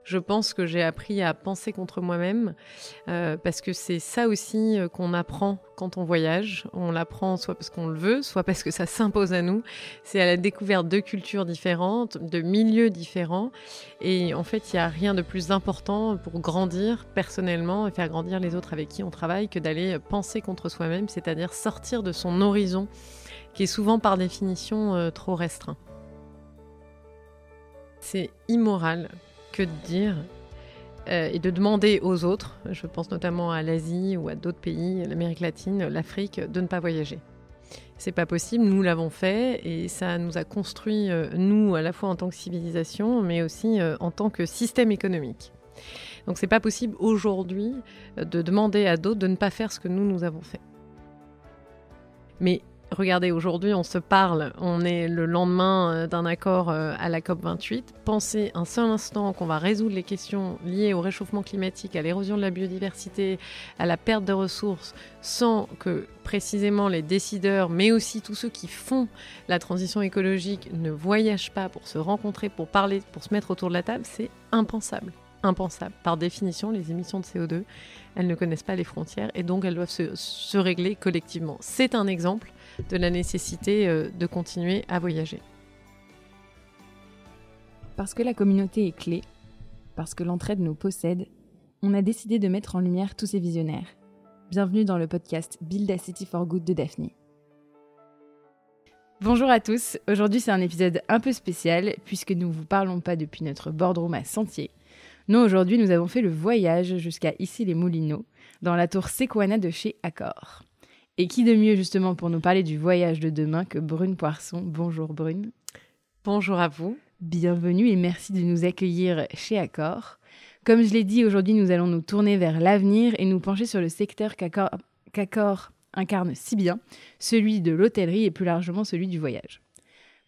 Je pense que j'ai appris à penser contre moi-même parce que c'est ça aussi qu'on apprend quand on voyage. On l'apprend soit parce qu'on le veut, soit parce que ça s'impose à nous. C'est à la découverte de cultures différentes, de milieux différents. Et en fait, il n'y a rien de plus important pour grandir personnellement et faire grandir les autres avec qui on travaille que d'aller penser contre soi-même, c'est-à-dire sortir de son horizon qui est souvent par définition trop restreint. C'est immoral que de dire et de demander aux autres, je pense notamment à l'Asie ou à d'autres pays, l'Amérique latine, l'Afrique, de ne pas voyager. C'est pas possible, nous l'avons fait et ça nous a construit, nous, à la fois en tant que civilisation, mais aussi en tant que système économique. Donc c'est pas possible aujourd'hui de demander à d'autres de ne pas faire ce que nous avons fait. Mais regardez, aujourd'hui, on se parle, on est le lendemain d'un accord à la COP28. Pensez un seul instant qu'on va résoudre les questions liées au réchauffement climatique, à l'érosion de la biodiversité, à la perte de ressources, sans que précisément les décideurs, mais aussi tous ceux qui font la transition écologique ne voyagent pas pour se rencontrer, pour parler, pour se mettre autour de la table, c'est impensable. Impensable. Par définition, les émissions de CO2, elles ne connaissent pas les frontières et donc elles doivent se régler collectivement. C'est un exemple de la nécessité de continuer à voyager. Parce que la communauté est clé, parce que l'entraide nous possède, on a décidé de mettre en lumière tous ces visionnaires. Bienvenue dans le podcast Build a City for Good de Daphne. Bonjour à tous, aujourd'hui c'est un épisode un peu spécial puisque nous ne vous parlons pas depuis notre boardroom à Sentier. Non, aujourd'hui nous avons fait le voyage jusqu'à Issy-les-Moulineaux, dans la tour Sequana de chez Accor. Et qui de mieux justement pour nous parler du voyage de demain que Brune Poisson. Bonjour Brune. Bonjour à vous. Bienvenue et merci de nous accueillir chez Accor. Comme je l'ai dit, aujourd'hui nous allons nous tourner vers l'avenir et nous pencher sur le secteur qu'Accor incarne si bien, celui de l'hôtellerie et plus largement celui du voyage.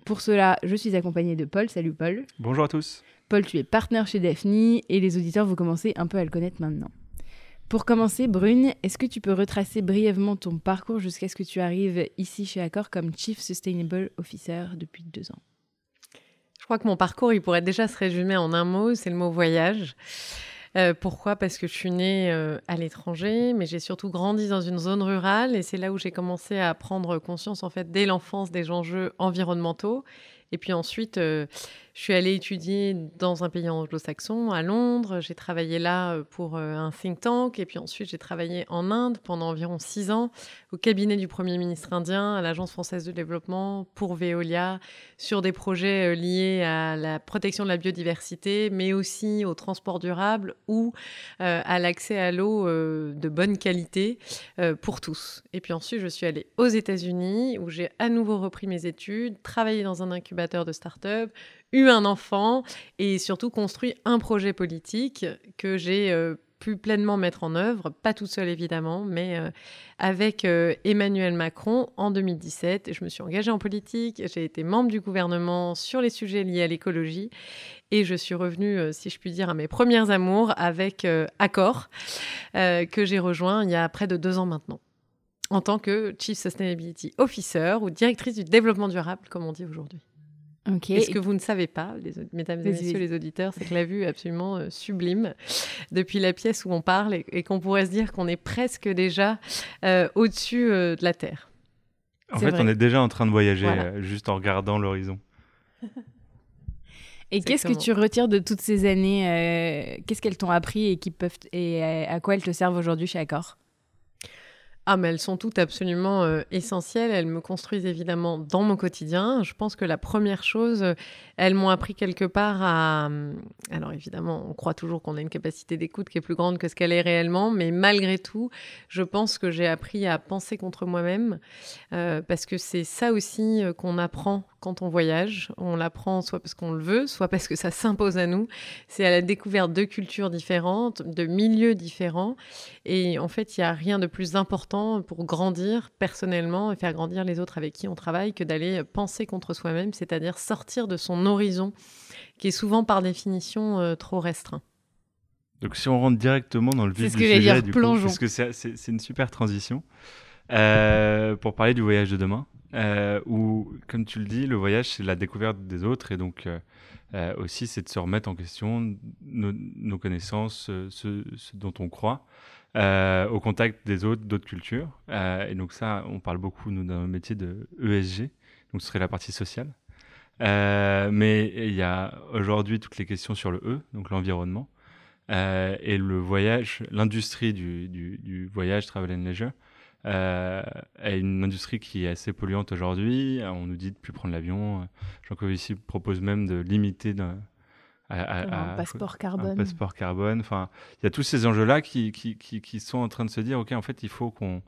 Pour cela, je suis accompagnée de Paul. Salut Paul. Bonjour à tous. Paul, tu es partenaire chez Daphne et les auditeurs, vous commencez un peu à le connaître maintenant. Pour commencer, Brune, est-ce que tu peux retracer brièvement ton parcours jusqu'à ce que tu arrives ici chez Accor comme Chief Sustainable Officer depuis 2 ans ? Je crois que mon parcours, il pourrait déjà se résumer en un mot, c'est le mot voyage. Pourquoi ? Parce que je suis née à l'étranger, mais j'ai surtout grandi dans une zone rurale et c'est là où j'ai commencé à prendre conscience en fait dès l'enfance des enjeux environnementaux. Et puis ensuite, je suis allée étudier dans un pays anglo-saxon, à Londres. J'ai travaillé là pour un think tank. Et puis ensuite, j'ai travaillé en Inde pendant environ 6 ans, au cabinet du Premier ministre indien, à l'Agence française de développement, pour Veolia, sur des projets liés à la protection de la biodiversité, mais aussi au transport durable ou à l'accès à l'eau de bonne qualité pour tous. Et puis ensuite, je suis allée aux États-Unis, où j'ai à nouveau repris mes études, travaillé dans un incubateur de start-up, eu un enfant et surtout construit un projet politique que j'ai pu pleinement mettre en œuvre, pas toute seule évidemment, mais avec Emmanuel Macron en 2017. Je me suis engagée en politique, j'ai été membre du gouvernement sur les sujets liés à l'écologie et je suis revenue, si je puis dire, à mes premières amours avec Accor, que j'ai rejoint il y a près de 2 ans maintenant, en tant que Chief Sustainability Officer ou directrice du développement durable, comme on dit aujourd'hui. Okay. Et ce que vous ne savez pas, mesdames et messieurs les auditeurs, c'est que la vue est absolument sublime depuis la pièce où on parle et qu'on pourrait se dire qu'on est presque déjà au-dessus de la Terre. En fait, on est déjà en train de voyager juste en regardant l'horizon. Et qu'est-ce que tu retires de toutes ces années qu'est-ce qu'elles t'ont appris et à quoi elles te servent aujourd'hui chez Accor ? Ah, mais elles sont toutes absolument essentielles. Elles me construisent évidemment dans mon quotidien. Je pense que la première chose, elles m'ont appris quelque part à... Alors évidemment, on croit toujours qu'on a une capacité d'écoute qui est plus grande que ce qu'elle est réellement, mais malgré tout, je pense que j'ai appris à penser contre moi-même parce que c'est ça aussi qu'on apprend quand on voyage. On l'apprend soit parce qu'on le veut, soit parce que ça s'impose à nous. C'est à la découverte de cultures différentes, de milieux différents. Et en fait, il n'y a rien de plus important pour grandir personnellement et faire grandir les autres avec qui on travaille que d'aller penser contre soi-même, c'est-à-dire sortir de son horizon qui est souvent par définition trop restreint. Donc si on rentre directement dans le vif du sujet, du coup, parce que c'est une super transition, pour parler du voyage de demain, où, comme tu le dis, le voyage, c'est la découverte des autres et donc aussi, c'est de se remettre en question nos connaissances, ce dont on croit, au contact des autres, d'autres cultures. Et donc ça, on parle beaucoup, nous, dans le métier de ESG, donc ce serait la partie sociale. Mais il y a aujourd'hui toutes les questions sur le E, donc l'environnement, et le voyage, l'industrie du voyage, travel and leisure, est une industrie qui est assez polluante aujourd'hui. On nous dit de ne plus prendre l'avion. Jean Covici propose même de limiter un passeport carbone. Un passeport carbone. Enfin, il y a tous ces enjeux-là qui sont en train de se dire, OK, en fait, il faut qu'on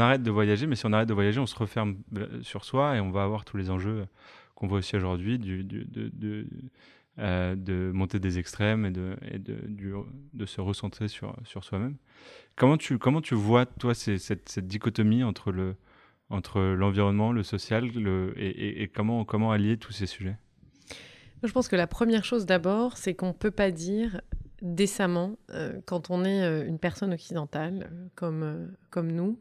arrête de voyager. Mais si on arrête de voyager, on se referme sur soi et on va avoir tous les enjeux qu'on voit aussi aujourd'hui de monter des extrêmes et de se recentrer sur soi-même. Comment tu vois, toi, cette dichotomie entre l'environnement, le social et comment allier tous ces sujets? Je pense que la première chose d'abord, c'est qu'on ne peut pas dire décemment, quand on est une personne occidentale comme nous,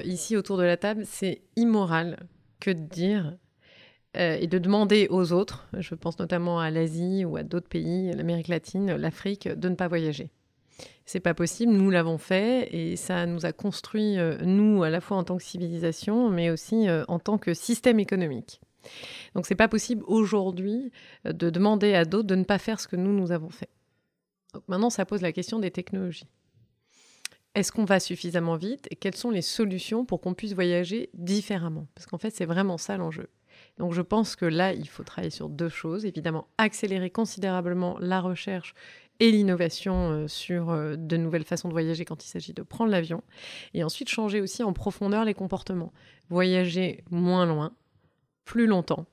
ici autour de la table, c'est immoral que de dire et de demander aux autres, je pense notamment à l'Asie ou à d'autres pays, l'Amérique latine, l'Afrique, de ne pas voyager. C'est pas possible, nous l'avons fait et ça nous a construit, nous, à la fois en tant que civilisation, mais aussi en tant que système économique. Donc c'est pas possible aujourd'hui de demander à d'autres de ne pas faire ce que nous avons fait. Donc maintenant, ça pose la question des technologies. Est-ce qu'on va suffisamment vite et quelles sont les solutions pour qu'on puisse voyager différemment? Parce qu'en fait, c'est vraiment ça l'enjeu. Donc je pense que là, il faut travailler sur deux choses. Évidemment, accélérer considérablement la recherche et l'innovation sur de nouvelles façons de voyager quand il s'agit de prendre l'avion. Et ensuite, changer aussi en profondeur les comportements. Voyager moins loin, plus longtemps.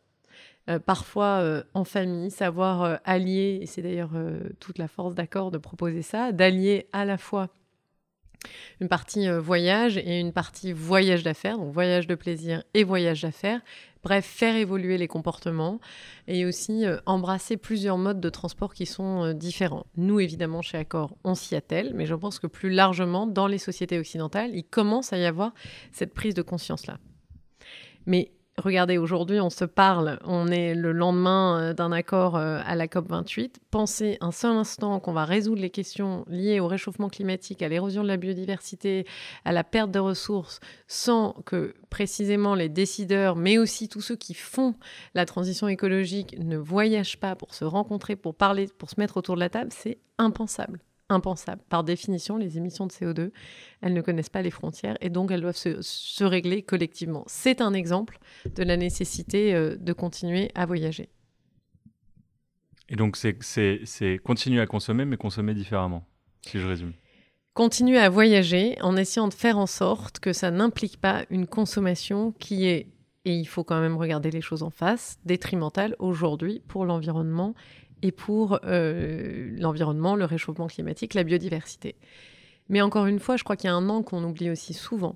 Parfois en famille, savoir allier, et c'est d'ailleurs toute la force d'Accor de proposer ça, d'allier à la fois une partie voyage et une partie voyage d'affaires, donc voyage de plaisir et voyage d'affaires. Bref, faire évoluer les comportements et aussi embrasser plusieurs modes de transport qui sont différents. Nous, évidemment, chez Accor, on s'y attelle, mais je pense que plus largement, dans les sociétés occidentales, il commence à y avoir cette prise de conscience-là. Mais regardez, aujourd'hui, on se parle, on est le lendemain d'un accord à la COP28. Pensez un seul instant qu'on va résoudre les questions liées au réchauffement climatique, à l'érosion de la biodiversité, à la perte de ressources, sans que précisément les décideurs, mais aussi tous ceux qui font la transition écologique ne voyagent pas pour se rencontrer, pour parler, pour se mettre autour de la table, c'est impensable. Impensable. Par définition, les émissions de CO2, elles ne connaissent pas les frontières et donc elles doivent se régler collectivement. C'est un exemple de la nécessité de continuer à voyager. Et donc, c'est continuer à consommer, mais consommer différemment, si je résume. Continuer à voyager en essayant de faire en sorte que ça n'implique pas une consommation qui est, et il faut quand même regarder les choses en face, détrimentale aujourd'hui pour l'environnement et pour l'environnement, le réchauffement climatique, la biodiversité. Mais encore une fois, je crois qu'il y a un angle qu'on oublie aussi souvent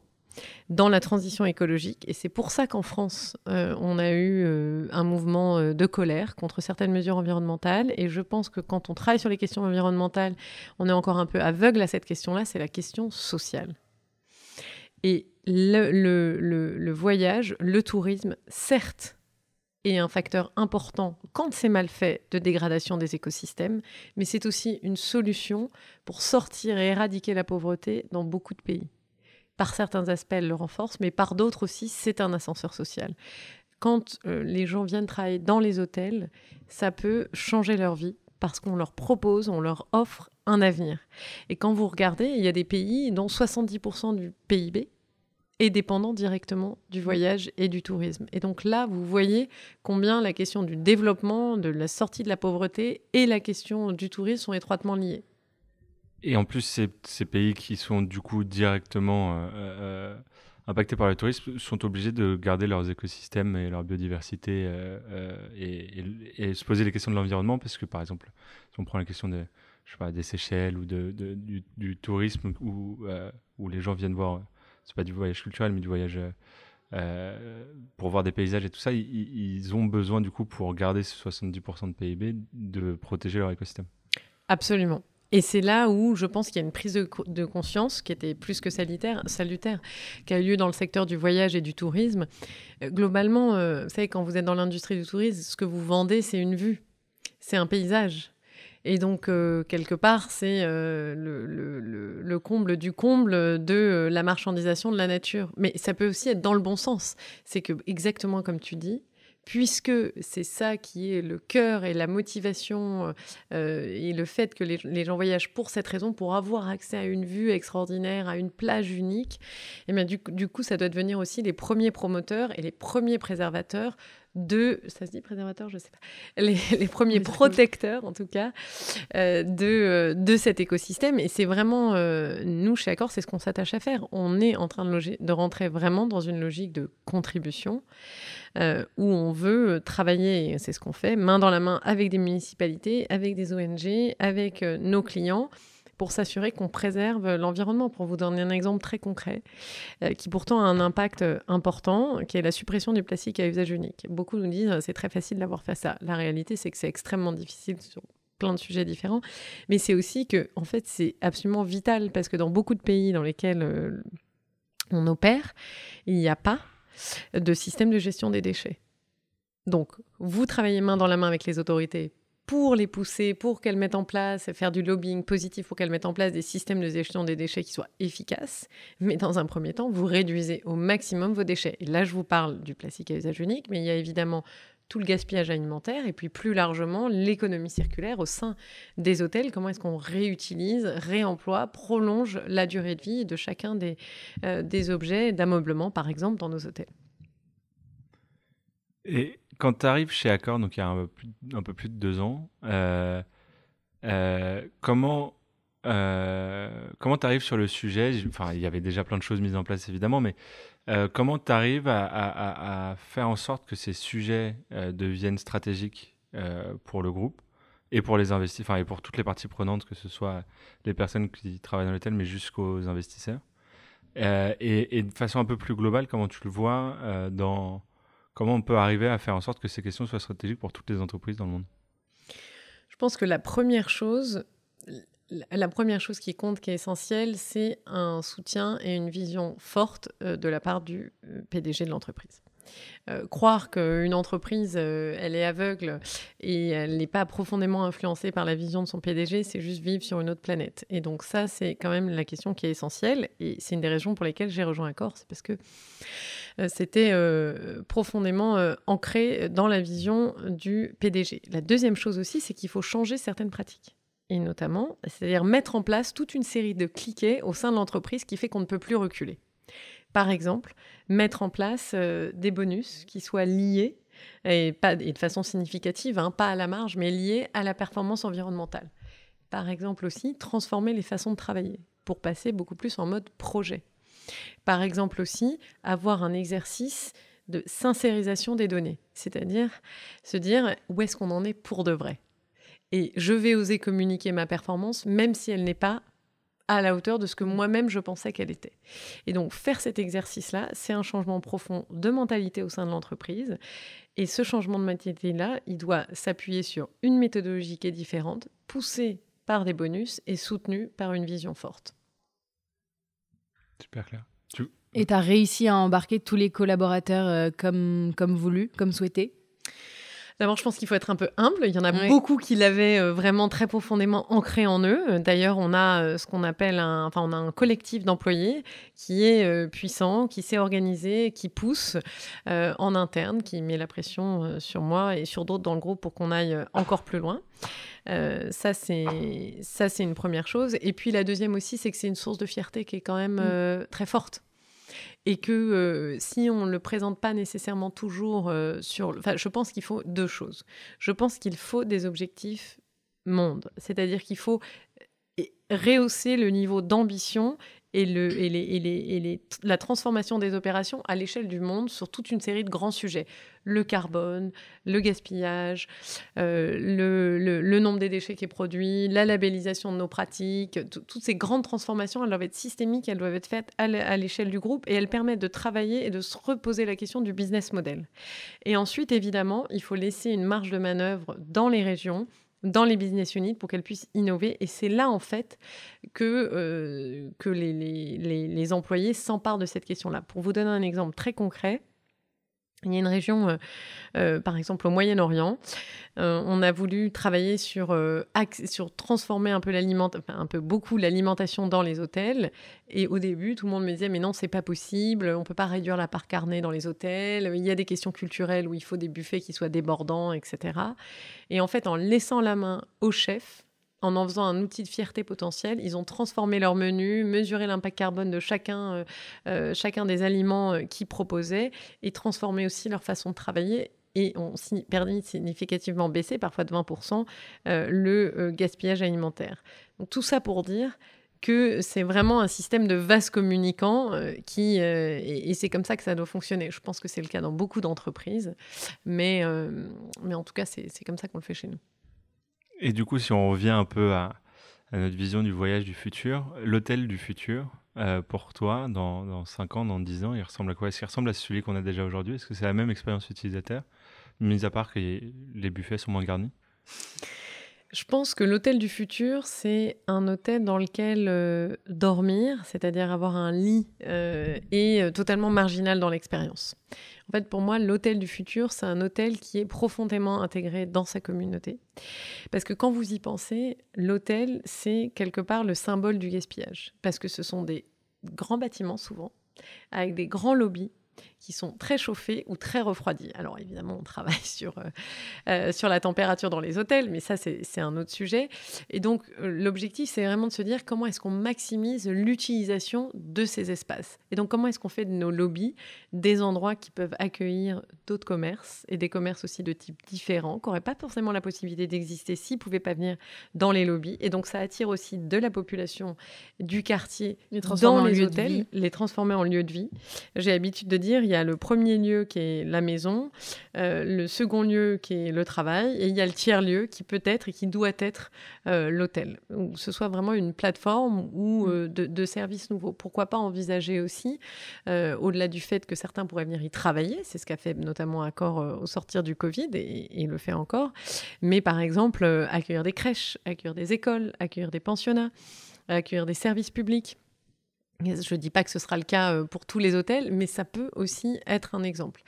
dans la transition écologique, et c'est pour ça qu'en France, on a eu un mouvement de colère contre certaines mesures environnementales, et je pense que quand on travaille sur les questions environnementales, on est encore un peu aveugle à cette question-là, c'est la question sociale. Et le voyage, le tourisme, certes, est un facteur important, quand c'est mal fait, de dégradation des écosystèmes, mais c'est aussi une solution pour sortir et éradiquer la pauvreté dans beaucoup de pays. Par certains aspects, elle le renforce, mais par d'autres aussi, c'est un ascenseur social. Quand les gens viennent travailler dans les hôtels, ça peut changer leur vie, parce qu'on leur propose, on leur offre un avenir. Et quand vous regardez, il y a des pays dont 70% du PIB est dépendant directement du voyage et du tourisme. Et donc là, vous voyez combien la question du développement, de la sortie de la pauvreté et la question du tourisme sont étroitement liées. Et en plus, ces pays qui sont du coup directement impactés par le tourisme sont obligés de garder leurs écosystèmes et leur biodiversité et se poser les questions de l'environnement, parce que par exemple, si on prend la question des Seychelles ou du tourisme où les gens viennent voir, c'est pas du voyage culturel, mais du voyage pour voir des paysages et tout ça, ils ont besoin du coup, pour garder ce 70% de PIB, de protéger leur écosystème. Absolument. Et c'est là où je pense qu'il y a une prise de conscience qui était plus que salutaire, qui a eu lieu dans le secteur du voyage et du tourisme. Globalement, vous savez, quand vous êtes dans l'industrie du tourisme, ce que vous vendez, c'est une vue. c'est un paysage. Et donc, quelque part, c'est le comble du comble de la marchandisation de la nature. Mais ça peut aussi être dans le bon sens. C'est que, exactement comme tu dis, puisque c'est ça qui est le cœur et la motivation et le fait que les gens voyagent pour cette raison, pour avoir accès à une vue extraordinaire, à une plage unique, et bien du coup, ça doit devenir aussi les premiers promoteurs et les premiers préservateurs ça se dit préservateur, je sais pas, les premiers protecteurs en tout cas de cet écosystème. Et c'est vraiment, nous chez Accor, c'est ce qu'on s'attache à faire. On est en train de rentrer vraiment dans une logique de contribution où on veut travailler, et c'est ce qu'on fait, main dans la main avec des municipalités, avec des ONG, avec nos clients, pour s'assurer qu'on préserve l'environnement. Pour vous donner un exemple très concret, qui pourtant a un impact important, qui est la suppression du plastique à usage unique. Beaucoup nous disent c'est très facile d'avoir fait ça. La réalité, c'est que c'est extrêmement difficile sur plein de sujets différents, mais c'est aussi que, en fait, c'est absolument vital, parce que dans beaucoup de pays dans lesquels on opère, il n'y a pas de système de gestion des déchets. Donc, vous travaillez main dans la main avec les autorités pour les pousser, pour qu'elles mettent en place, faire du lobbying positif pour qu'elles mettent en place des systèmes de gestion des déchets qui soient efficaces. Mais dans un premier temps, vous réduisez au maximum vos déchets. Et là, je vous parle du plastique à usage unique, mais il y a évidemment tout le gaspillage alimentaire et puis plus largement l'économie circulaire au sein des hôtels. Comment est-ce qu'on réutilise, réemploie, prolonge la durée de vie de chacun des objets d'ameublement, par exemple, dans nos hôtels. Et quand tu arrives chez Accor, donc il y a un peu plus de 2 ans, comment tu arrives sur le sujet? Enfin, il y avait déjà plein de choses mises en place, évidemment, mais comment tu arrives à faire en sorte que ces sujets deviennent stratégiques pour le groupe et pour les investisseurs, et pour toutes les parties prenantes, que ce soit les personnes qui travaillent dans l'hôtel, mais jusqu'aux investisseurs? Et de façon un peu plus globale, comment tu le vois comment on peut arriver à faire en sorte que ces questions soient stratégiques pour toutes les entreprises dans le monde? Je pense que la première chose qui compte, qui est essentielle, c'est un soutien et une vision forte de la part du PDG de l'entreprise. Croire qu'une entreprise, elle est aveugle et elle n'est pas profondément influencée par la vision de son PDG, c'est juste vivre sur une autre planète. Et donc ça, c'est quand même la question qui est essentielle. Et c'est une des raisons pour lesquelles j'ai rejoint Accor, c'est parce que c'était profondément ancré dans la vision du PDG. La deuxième chose aussi, c'est qu'il faut changer certaines pratiques. Et notamment, c'est-à-dire mettre en place toute une série de cliquets au sein de l'entreprise qui fait qu'on ne peut plus reculer. Par exemple, mettre en place des bonus qui soient liés, et de façon significative, pas à la marge, mais liés à la performance environnementale. Par exemple aussi, transformer les façons de travailler pour passer beaucoup plus en mode projet. Par exemple aussi, avoir un exercice de sincérisation des données, c'est-à-dire se dire où est-ce qu'on en est pour de vrai. Et je vais oser communiquer ma performance, même si elle n'est pas à la hauteur de ce que moi-même je pensais qu'elle était. Et donc faire cet exercice-là, c'est un changement profond de mentalité au sein de l'entreprise. Et ce changement de mentalité-là, il doit s'appuyer sur une méthodologie qui est différente, poussée par des bonus et soutenue par une vision forte. Super clair. Et tu as réussi à embarquer tous les collaborateurs comme voulu, comme souhaité? D'abord, je pense qu'il faut être un peu humble. Il y en a beaucoup qui l'avaient vraiment très profondément ancré en eux. D'ailleurs, on a ce qu'on appelle on a un collectif d'employés qui est puissant, qui s'est organisé, qui pousse en interne, qui met la pression sur moi et sur d'autres dans le groupe pour qu'on aille encore plus loin. Ça, c'est une première chose. Et puis, la deuxième aussi, c'est que c'est une source de fierté qui est quand même très forte. Et que si on ne le présente pas nécessairement toujours je pense qu'il faut 2 choses. Je pense qu'il faut des objectifs monde, c'est-à-dire qu'il faut rehausser le niveau d'ambition et la transformation des opérations à l'échelle du monde sur toute une série de grands sujets. Le carbone, le gaspillage, le nombre des déchets qui est produit, la labellisation de nos pratiques. Toutes ces grandes transformations, elles doivent être systémiques, elles doivent être faites à l'échelle du groupe et elles permettent de travailler et de se reposer la question du business model. Et ensuite, évidemment, il faut laisser une marge de manœuvre dans les régions, dans les business units pour qu'elles puissent innover. Et c'est là, en fait, que les employés s'emparent de cette question-là. Pour vous donner un exemple très concret, Il y a une région, par exemple au Moyen-Orient, on a voulu travailler sur transformer beaucoup l'alimentation dans les hôtels. Et au début, tout le monde me disait « mais non, c'est pas possible, on peut pas réduire la part carnée dans les hôtels, il y a des questions culturelles où il faut des buffets qui soient débordants, etc. » Et en fait, en laissant la main aux chefs, en faisant un outil de fierté potentielle, ils ont transformé leur menu, mesuré l'impact carbone de chacun des aliments qu'ils proposaient et transformé aussi leur façon de travailler et ont permis de significativement baisser, parfois de 20%, le gaspillage alimentaire. Donc, tout ça pour dire que c'est vraiment un système de vase communicant et c'est comme ça que ça doit fonctionner. Je pense que c'est le cas dans beaucoup d'entreprises, mais en tout cas, c'est comme ça qu'on le fait chez nous. Et du coup, si on revient un peu à notre vision du voyage du futur, l'hôtel du futur, pour toi, dans 5 ans, dans 10 ans, il ressemble à quoi? Est-ce qu'il ressemble à celui qu'on a déjà aujourd'hui? Est-ce que c'est la même expérience utilisateur, mis à part que les buffets sont moins garnis? Je pense que l'hôtel du futur, c'est un hôtel dans lequel dormir, c'est-à-dire avoir un lit, est totalement marginal dans l'expérience. En fait, pour moi, l'hôtel du futur, c'est un hôtel qui est profondément intégré dans sa communauté. Parce que quand vous y pensez, l'hôtel, c'est quelque part le symbole du gaspillage. Parce que ce sont des grands bâtiments, souvent, avec des grands lobbies, qui sont très chauffés ou très refroidis. Alors évidemment, on travaille sur la température dans les hôtels, mais ça, c'est un autre sujet. Et donc, l'objectif, c'est vraiment de se dire comment est-ce qu'on maximise l'utilisation de ces espaces. Et donc, comment est-ce qu'on fait de nos lobbies des endroits qui peuvent accueillir d'autres commerces, et des commerces aussi de type différent, qui n'auraient pas forcément la possibilité d'exister s'ils ne pouvaient pas venir dans les lobbies. Et donc, ça attire aussi de la population du quartier dans les hôtels, les transformer en lieu de vie. J'ai l'habitude de dire, il y a le premier lieu qui est la maison, le second lieu qui est le travail, et il y a le tiers lieu qui peut être et qui doit être l'hôtel. Où ce soit vraiment une plateforme ou de services nouveaux. Pourquoi pas envisager aussi, au-delà du fait que certains pourraient venir y travailler, c'est ce qu'a fait notamment Accor au sortir du Covid et le fait encore, mais par exemple accueillir des crèches, accueillir des écoles, accueillir des pensionnats, accueillir des services publics. Je ne dis pas que ce sera le cas pour tous les hôtels, mais ça peut aussi être un exemple.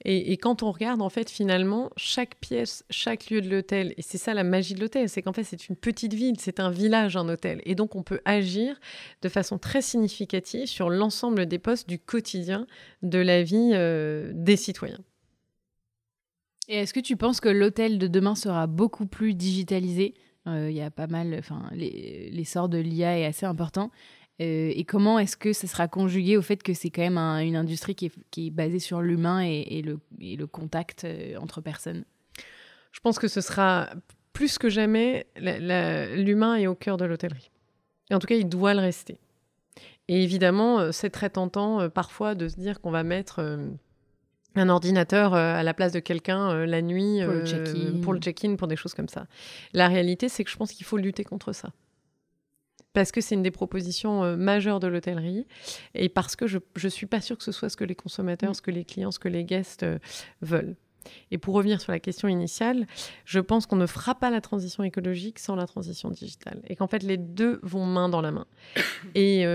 Et quand on regarde, en fait, finalement, chaque pièce, chaque lieu de l'hôtel, et c'est ça la magie de l'hôtel, c'est qu'en fait, c'est une petite ville, c'est un village, un hôtel. Et donc, on peut agir de façon très significative sur l'ensemble des postes du quotidien de la vie des citoyens. Et est-ce que tu penses que l'hôtel de demain sera beaucoup plus digitalisé? Il y a pas mal, l'essor de l'IA est assez important. Et comment est-ce que ça sera conjugué au fait que c'est quand même une industrie qui est basée sur l'humain et le contact entre personnes? Je pense que ce sera plus que jamais, l'humain est au cœur de l'hôtellerie. Et en tout cas, il doit le rester. Et évidemment, c'est très tentant parfois de se dire qu'on va mettre un ordinateur à la place de quelqu'un la nuit pour le check-in, pour des choses comme ça. La réalité, c'est que je pense qu'il faut lutter contre ça. Parce que c'est une des propositions majeures de l'hôtellerie et parce que je ne suis pas sûre que ce soit ce que les consommateurs, ce que les clients, ce que les guests veulent. Et pour revenir sur la question initiale, je pense qu'on ne fera pas la transition écologique sans la transition digitale. Et qu'en fait, les deux vont main dans la main. Et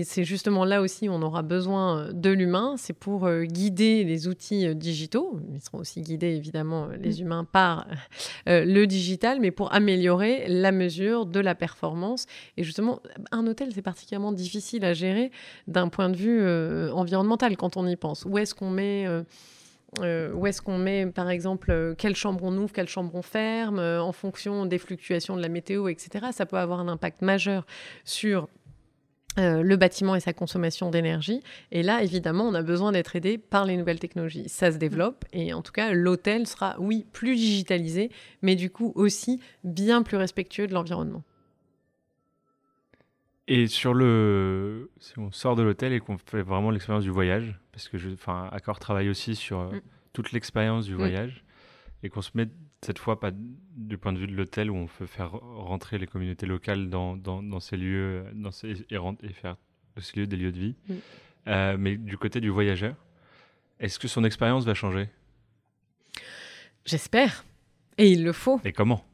c'est justement là aussi où on aura besoin de l'humain. C'est pour guider les outils digitaux. Ils seront aussi guidés, évidemment, les humains par le digital, mais pour améliorer la mesure de la performance. Et justement, un hôtel, c'est particulièrement difficile à gérer d'un point de vue environnemental quand on y pense. Où est-ce qu'on met, par exemple, quelle chambre on ouvre, quelle chambre on ferme, en fonction des fluctuations de la météo, etc. Ça peut avoir un impact majeur sur le bâtiment et sa consommation d'énergie. Et là, évidemment, on a besoin d'être aidé par les nouvelles technologies. Ça se développe et en tout cas, l'hôtel sera, oui, plus digitalisé, mais du coup aussi bien plus respectueux de l'environnement. Et si on sort de l'hôtel et qu'on fait vraiment l'expérience du voyage, parce que Accor travaille aussi sur toute l'expérience du voyage, et qu'on se met cette fois pas du point de vue de l'hôtel où on peut faire rentrer les communautés locales dans ces lieux, et faire de ces lieux des lieux de vie, mais du côté du voyageur, est-ce que son expérience va changer? J'espère. Et il le faut. Et comment?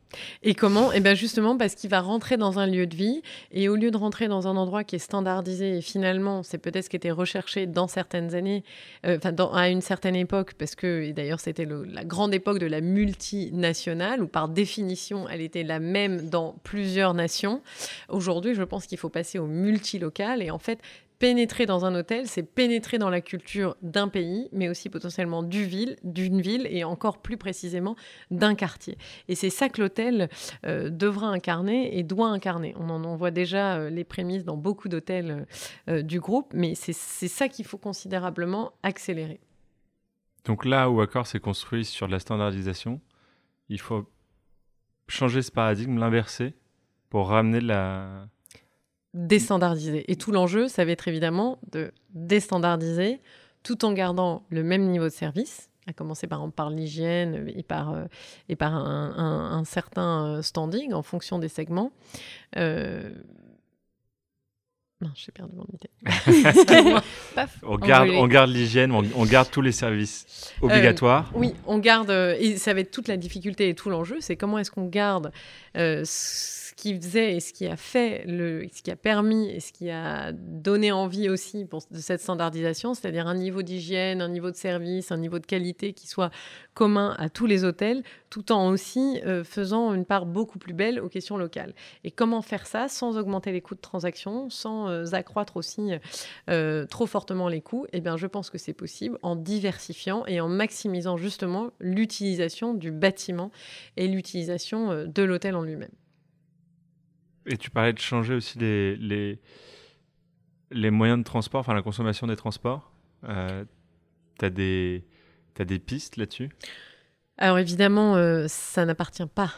Et comment? Eh bien justement parce qu'il va rentrer dans un lieu de vie et au lieu de rentrer dans un endroit qui est standardisé et finalement c'est peut-être ce qui était recherché dans certaines années, à une certaine époque parce que et d'ailleurs c'était la grande époque de la multinationale où par définition elle était la même dans plusieurs nations. Aujourd'hui je pense qu'il faut passer au multilocal et en fait pénétrer dans un hôtel, c'est pénétrer dans la culture d'un pays, mais aussi potentiellement d'une ville et encore plus précisément d'un quartier. Et c'est ça que l'hôtel devra incarner et doit incarner. On en voit déjà les prémices dans beaucoup d'hôtels du groupe, mais c'est ça qu'il faut considérablement accélérer. Donc là où Accor s'est construit sur de la standardisation, il faut changer ce paradigme, l'inverser, pour ramener la... Déstandardiser. Et tout l'enjeu, ça va être évidemment de déstandardiser tout en gardant le même niveau de service, à commencer par exemple par l'hygiène et par un certain standing en fonction des segments. Non, j'ai perdu mon idée. Paf, on garde l'hygiène, on garde tous les services obligatoires. Oui, on garde, et ça va être toute la difficulté et tout l'enjeu, c'est comment est-ce qu'on garde ce qui faisait et ce qui a fait, ce qui a permis et ce qui a donné envie aussi de cette standardisation, c'est-à-dire un niveau d'hygiène, un niveau de service, un niveau de qualité qui soit commun à tous les hôtels, tout en aussi faisant une part beaucoup plus belle aux questions locales. Et comment faire ça sans augmenter les coûts de transaction, sans accroître aussi trop fortement les coûts? Eh bien, je pense que c'est possible en diversifiant et en maximisant justement l'utilisation du bâtiment et l'utilisation de l'hôtel en lui-même. Et tu parlais de changer aussi les moyens de transport, enfin la consommation des transports. T'as des pistes là-dessus? Alors évidemment, ça n'appartient pas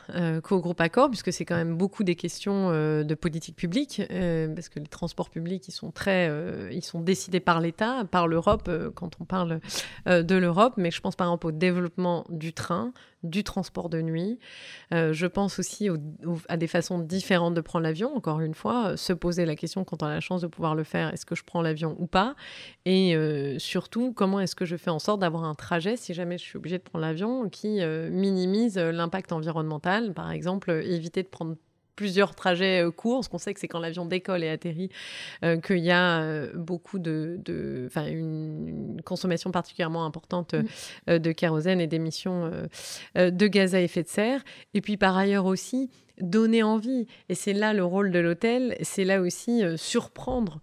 qu'au groupe Accor, puisque c'est quand même beaucoup des questions de politique publique, parce que les transports publics, ils sont décidés par l'État, par l'Europe, quand on parle de l'Europe, mais je pense par exemple au développement du train, du transport de nuit. Je pense aussi à des façons différentes de prendre l'avion. Encore une fois, se poser la question quand on a la chance de pouvoir le faire, est-ce que je prends l'avion ou pas? Et surtout, comment est-ce que je fais en sorte d'avoir un trajet, si jamais je suis obligée de prendre l'avion, qui minimise l'impact environnemental? Par exemple, éviter de prendre plusieurs trajets courts, parce qu'on sait que c'est quand l'avion décolle et atterrit qu'il y a beaucoup une consommation particulièrement importante de kérosène et d'émissions de gaz à effet de serre. Et puis par ailleurs aussi, donner envie. Et c'est là le rôle de l'hôtel, c'est là aussi surprendre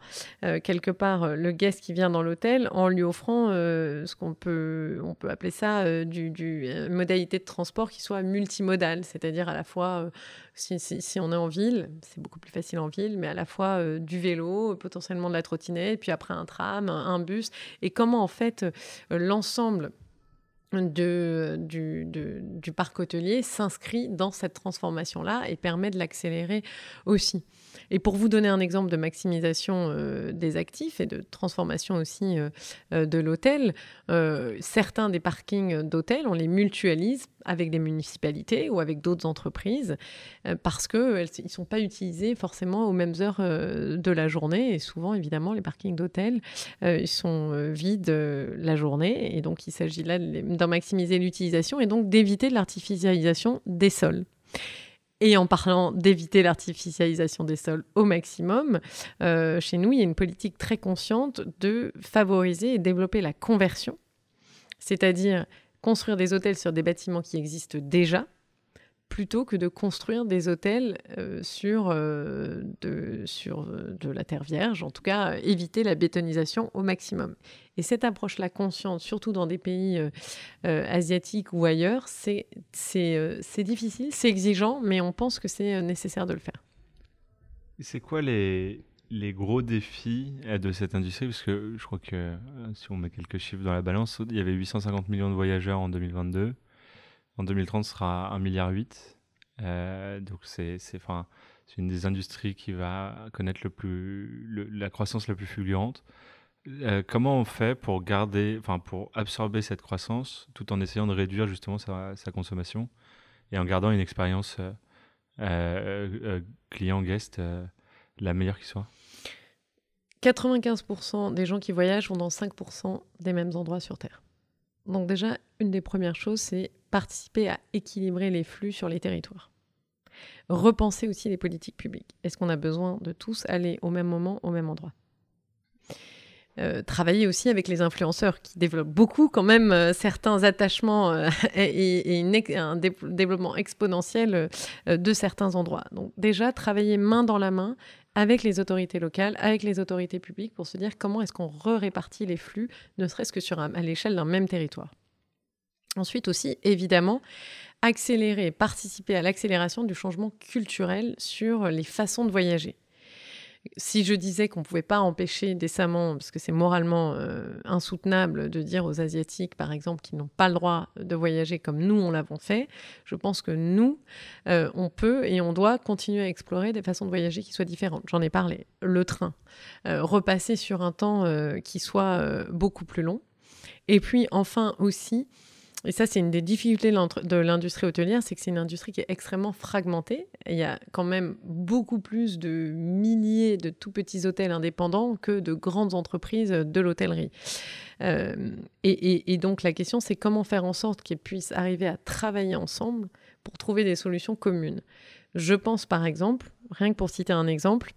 quelque part le guest qui vient dans l'hôtel en lui offrant ce on peut appeler ça du modalité de transport qui soit multimodale, c'est-à-dire à la fois, si on est en ville, c'est beaucoup plus facile en ville, mais à la fois du vélo, potentiellement de la trottinette, puis après un tram, un bus, et comment en fait l'ensemble du parc hôtelier s'inscrit dans cette transformation-là et permet de l'accélérer aussi. Et pour vous donner un exemple de maximisation des actifs et de transformation aussi de l'hôtel, certains des parkings d'hôtels, on les mutualise avec des municipalités ou avec d'autres entreprises parce qu'ils ne sont pas utilisés forcément aux mêmes heures de la journée. Et souvent, évidemment, les parkings d'hôtels ils sont vides la journée. Et donc, il s'agit là d'en maximiser l'utilisation et donc d'éviter l'artificialisation des sols. Et en parlant d'éviter l'artificialisation des sols au maximum, chez nous, il y a une politique très consciente de favoriser et développer la conversion, c'est-à-dire construire des hôtels sur des bâtiments qui existent déjà, plutôt que de construire des hôtels sur de la terre vierge, en tout cas éviter la bétonisation au maximum. Et cette approche-là consciente, surtout dans des pays asiatiques ou ailleurs, c'est difficile, c'est exigeant, mais on pense que c'est nécessaire de le faire. Et c'est quoi les gros défis de cette industrie? Parce que je crois que si on met quelques chiffres dans la balance, il y avait 850 millions de voyageurs en 2022. En 2030, ce sera 1,8 milliard. Donc, c'est une des industries qui va connaître la croissance la plus fulgurante. Comment on fait pour pour absorber cette croissance tout en essayant de réduire justement sa consommation et en gardant une expérience client-guest la meilleure qui soit? 95% des gens qui voyagent vont dans 5% des mêmes endroits sur Terre. Donc déjà, une des premières choses, c'est participer à équilibrer les flux sur les territoires. Repenser aussi les politiques publiques. Est-ce qu'on a besoin de tous aller au même moment, au même endroit ? Travailler aussi avec les influenceurs qui développent beaucoup quand même certains attachements et un développement exponentiel de certains endroits. Donc déjà, travailler main dans la main avec les autorités locales, avec les autorités publiques pour se dire comment est-ce qu'on répartit les flux, ne serait-ce que à l'échelle d'un même territoire. Ensuite aussi, évidemment, accélérer, participer à l'accélération du changement culturel sur les façons de voyager. Si je disais qu'on ne pouvait pas empêcher décemment, parce que c'est moralement insoutenable de dire aux Asiatiques, par exemple, qu'ils n'ont pas le droit de voyager comme nous, on l'avons fait, je pense que nous, on peut et on doit continuer à explorer des façons de voyager qui soient différentes. J'en ai parlé. Le train. Repasser sur un temps qui soit beaucoup plus long. Et puis, enfin aussi, et ça, c'est une des difficultés de l'industrie hôtelière, c'est que c'est une industrie qui est extrêmement fragmentée. Et il y a quand même beaucoup plus de milliers de tout petits hôtels indépendants que de grandes entreprises de l'hôtellerie. Et donc, la question, c'est comment faire en sorte qu'ils puissent arriver à travailler ensemble pour trouver des solutions communes. Je pense, par exemple, rien que pour citer un exemple,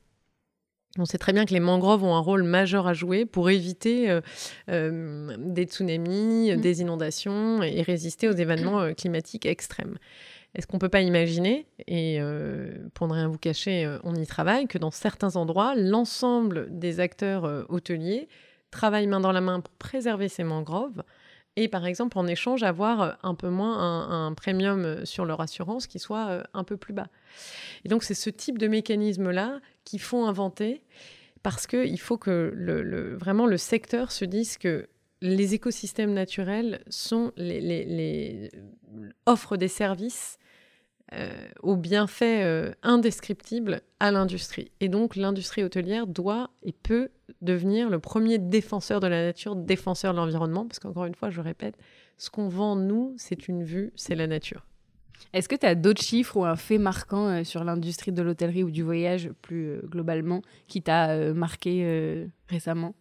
on sait très bien que les mangroves ont un rôle majeur à jouer pour éviter des tsunamis, des inondations et résister aux événements climatiques extrêmes. Est-ce qu'on ne peut pas imaginer, et pour ne rien vous cacher, on y travaille, que dans certains endroits, l'ensemble des acteurs hôteliers travaillent main dans la main pour préserver ces mangroves et par exemple en échange avoir un peu moins un premium sur leur assurance qui soit un peu plus bas. Et donc c'est ce type de mécanisme-là qu'il faut inventer parce qu'il faut que vraiment le secteur se dise que les écosystèmes naturels sont offrent des services aux bienfaits indescriptibles à l'industrie. Et donc l'industrie hôtelière doit et peut devenir le premier défenseur de la nature, défenseur de l'environnement, parce qu'encore une fois, je répète, ce qu'on vend, nous, c'est une vue, c'est la nature. Est-ce que tu as d'autres chiffres ou un fait marquant sur l'industrie de l'hôtellerie ou du voyage plus globalement qui t'a marqué récemment ?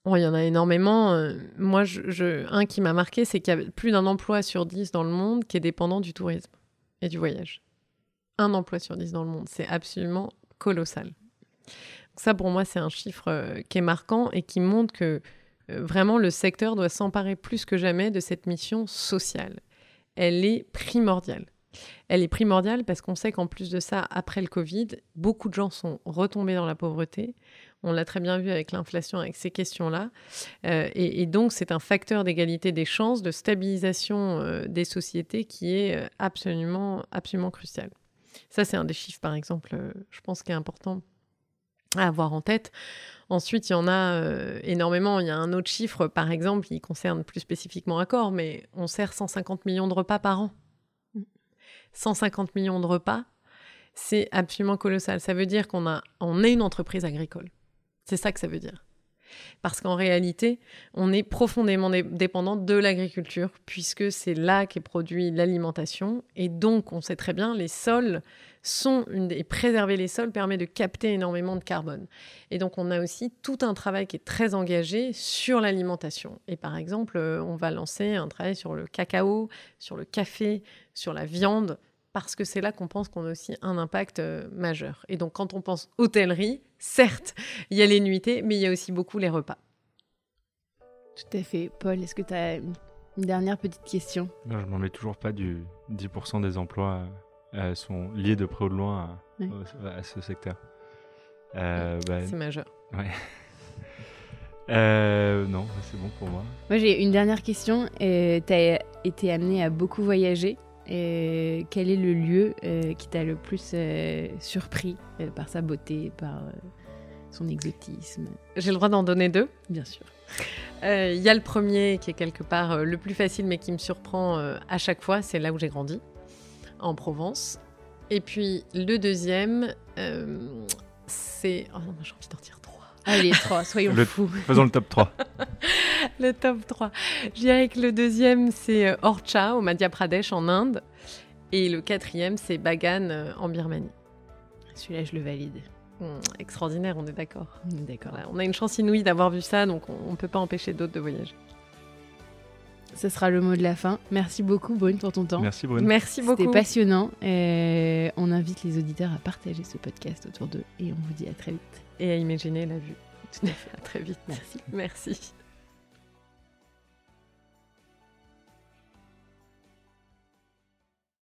Oh, il y en a énormément. Moi, un qui m'a marqué, c'est qu'il y a plus d'un emploi sur 10 dans le monde qui est dépendant du tourisme et du voyage. Un emploi sur 10 dans le monde, c'est absolument colossal. Donc ça, pour moi, c'est un chiffre qui est marquant et qui montre que vraiment le secteur doit s'emparer plus que jamais de cette mission sociale. Elle est primordiale. Elle est primordiale parce qu'on sait qu'en plus de ça, après le Covid, beaucoup de gens sont retombés dans la pauvreté. On l'a très bien vu avec l'inflation, avec ces questions-là. Et donc, c'est un facteur d'égalité des chances, de stabilisation des sociétés qui est absolument crucial. Ça, c'est un des chiffres, par exemple, je pense qui est important à avoir en tête. Ensuite, il y en a énormément. Il y a un autre chiffre, par exemple, qui concerne plus spécifiquement Accor, mais on sert 150 millions de repas par an. 150 millions de repas, c'est absolument colossal. Ça veut dire qu'on est une entreprise agricole. C'est ça que ça veut dire. Parce qu'en réalité, on est profondément dépendant de l'agriculture, puisque c'est là qu'est produit l'alimentation. Et donc, on sait très bien, les sols et préserver les sols permet de capter énormément de carbone. Et donc, on a aussi tout un travail qui est très engagé sur l'alimentation. Et par exemple, on va lancer un travail sur le cacao, sur le café, sur la viande, parce que c'est là qu'on pense qu'on a aussi un impact majeur. Et donc, quand on pense hôtellerie, certes, il y a les nuitées, mais il y a aussi beaucoup les repas. Tout à fait. Paul, est-ce que tu as une dernière petite question ? Non, je m'en mets toujours pas du 10% des emplois sont liés de près ou de loin à ce secteur. C'est majeur. Ouais. Non, c'est bon pour moi. Moi, j'ai une dernière question. Tu as été amené à beaucoup voyager. Quel est le lieu qui t'a le plus surpris par sa beauté, par son exotisme ? J'ai le droit d'en donner 2 ? Bien sûr. Il y a le premier qui est quelque part le plus facile mais qui me surprend à chaque fois, c'est là où j'ai grandi, en Provence. Et puis le deuxième, c'est... Oh non, j'ai envie d'en dire 3. Allez, 3, soyons fous. Faisons le top 3. Le top 3. Je dirais que le deuxième, c'est Orcha, au Madhya Pradesh, en Inde. Et le quatrième, c'est Bagan, en Birmanie. Celui-là, je le valide. Extraordinaire, on est d'accord. D'accord. Voilà, on a une chance inouïe d'avoir vu ça, donc on ne peut pas empêcher d'autres de voyager. ce sera le mot de la fin. Merci beaucoup, Brune, pour ton temps. Merci, Brune. Merci beaucoup. C'était passionnant. Et on invite les auditeurs à partager ce podcast autour d'eux et on vous dit à très vite. Et à imaginer la vue. À très vite. Merci. Merci.